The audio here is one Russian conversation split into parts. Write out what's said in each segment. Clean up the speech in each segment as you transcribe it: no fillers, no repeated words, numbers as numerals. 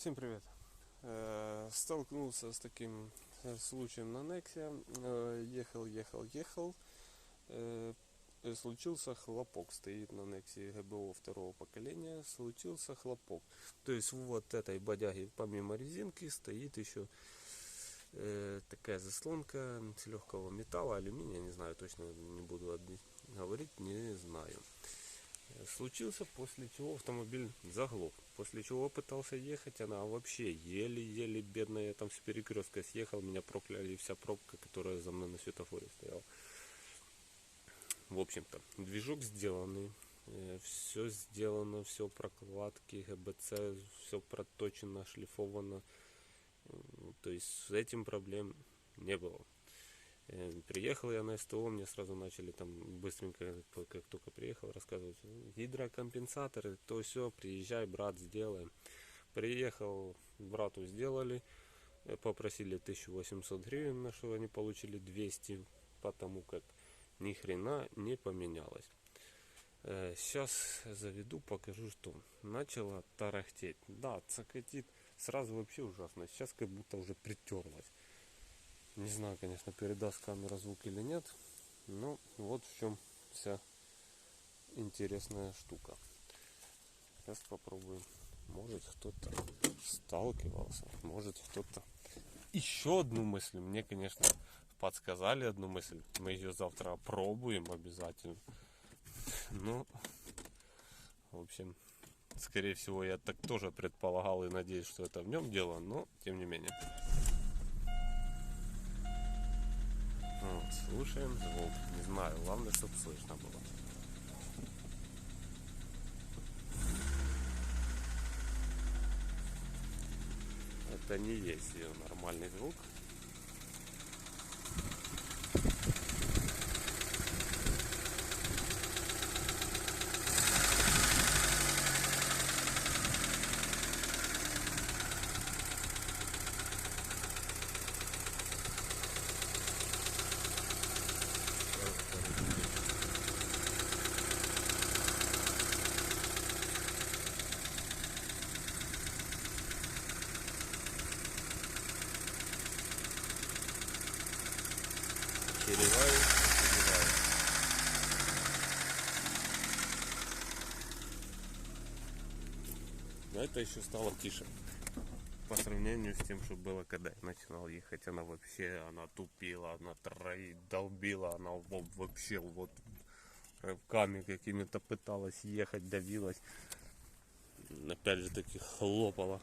Всем привет! Столкнулся с таким случаем на Nexia. Ехал. Случился хлопок. Стоит на Nexia ГБО второго поколения. Случился хлопок. То есть вот этой бодяги помимо резинки стоит еще такая заслонка с легкого металла, алюминия, не знаю, точно не буду говорить, не знаю. Случился, после чего автомобиль заглох. После чего пытался ехать, она вообще еле-еле бедная. Я там с перекрестка съехал, меня прокляли, вся пробка, которая за мной на светофоре стояла. В общем-то, движок сделанный, все сделано, все прокладки, ГБЦ, все проточено, шлифовано. То есть с этим проблем не было. Приехал я на СТО, мне сразу начали там быстренько, как только приехал, рассказывать: гидрокомпенсаторы, то все, приезжай, брат, сделаем. Приехал, брату сделали, попросили 1800 гривен, на что они получили 200, потому как ни хрена не поменялось. Сейчас заведу, покажу, что начало тарахтеть. Да, цокотит, сразу вообще ужасно, сейчас как будто уже притерлась. Не знаю, конечно, передаст камера звук или нет, но вот в чем вся интересная штука. Сейчас попробуем. Может, кто-то сталкивался, может, кто-то... Еще одну мысль мне, конечно, подсказали одну мысль. Мы ее завтра опробуем обязательно. Ну, в общем, скорее всего, я так тоже предполагал и надеюсь, что это в нем дело, но тем не менее. Вот, слушаем звук. Не знаю, главное, чтобы слышно было. Это не есть ее нормальный звук. Переливаю. Но это еще стало тише. По сравнению с тем, что было, когда я начинал ехать. Она вообще, она тупила, она долбила, она вообще вот рывками какими-то пыталась ехать, давилась. Опять же таки хлопала.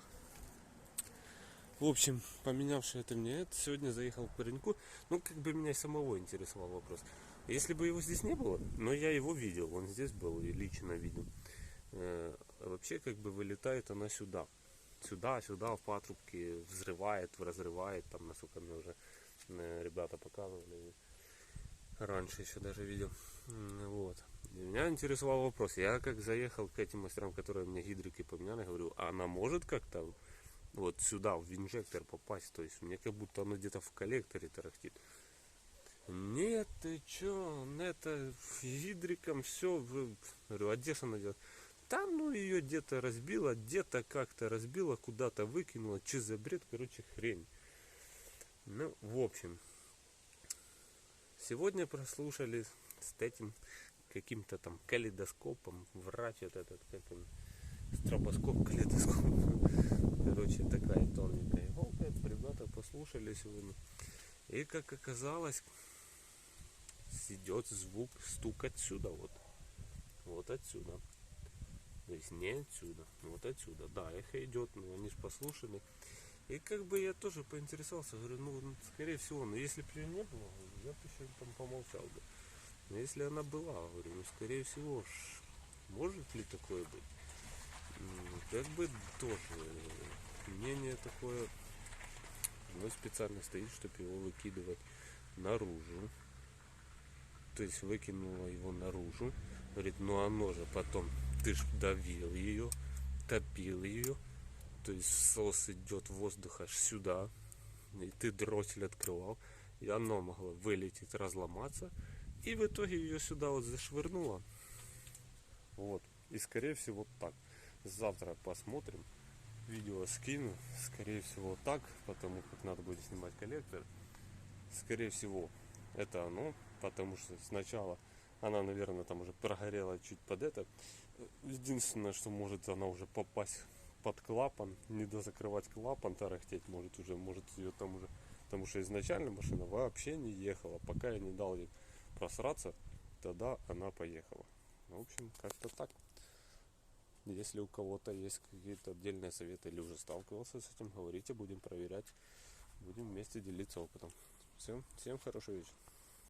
В общем, поменявший это мне это, сегодня заехал к пареньку. Ну, как бы меня самого интересовал вопрос. Если бы его здесь не было, но я его видел, он здесь был и лично видел. Вообще, как бы вылетает она сюда. Сюда, в патрубке, взрывает, разрывает, там, насколько мне уже ребята показывали. Раньше еще даже видел. Вот. И меня интересовал вопрос. Я как заехал к этим мастерам, которые мне гидрики поменяли, говорю, а она может как-то вот сюда, в инжектор попасть? То есть мне как будто оно где-то в коллекторе тарахтит. Нет, ты чё, это гидриком все, говорю, Одесса надела. Там, ну, ее где-то разбила, где-то как-то разбила, куда-то выкинула, че за бред, короче, хрень. Ну, в общем, сегодня прослушали с этим каким-то там калейдоскопом, врач вот этот, как он, стробоскоп, калейдоскоп. Короче, такая тоненькая иголка, ребята послушали сегодня. И как оказалось, идет звук, стук отсюда вот. Вот отсюда. То есть не отсюда, вот отсюда. Да, эхо идет, но они же послушали. И как бы я тоже поинтересовался, говорю, ну, скорее всего, но если бы ее не было, я бы еще там помолчал бы. Но если она была, говорю, ну, скорее всего, может ли такое быть? Как бы тоже мнение такое, оно специально стоит, чтобы его выкидывать наружу. То есть выкинула его наружу. Говорит, ну оно же потом, ты ж давил ее, топил ее. То есть сос идет воздух аж сюда. И ты дроссель открывал. И оно могло вылететь, разломаться. И в итоге ее сюда вот зашвырнуло. Вот. И скорее всего так. Завтра посмотрим. видео скину. Скорее всего так, потому как надо будет снимать коллектор. Скорее всего это оно, потому что сначала она, наверное, там уже прогорела чуть под это. Единственное, что может она уже попасть под клапан, не дозакрывать клапан, тарахтеть может уже, может ее там уже, потому что изначально машина вообще не ехала, пока я не дал ей просраться, тогда она поехала. В общем, как-то так. Если у кого-то есть какие-то отдельные советы или уже сталкивался с этим, говорите, будем проверять, будем вместе делиться опытом. Все, всем хорошего вечера.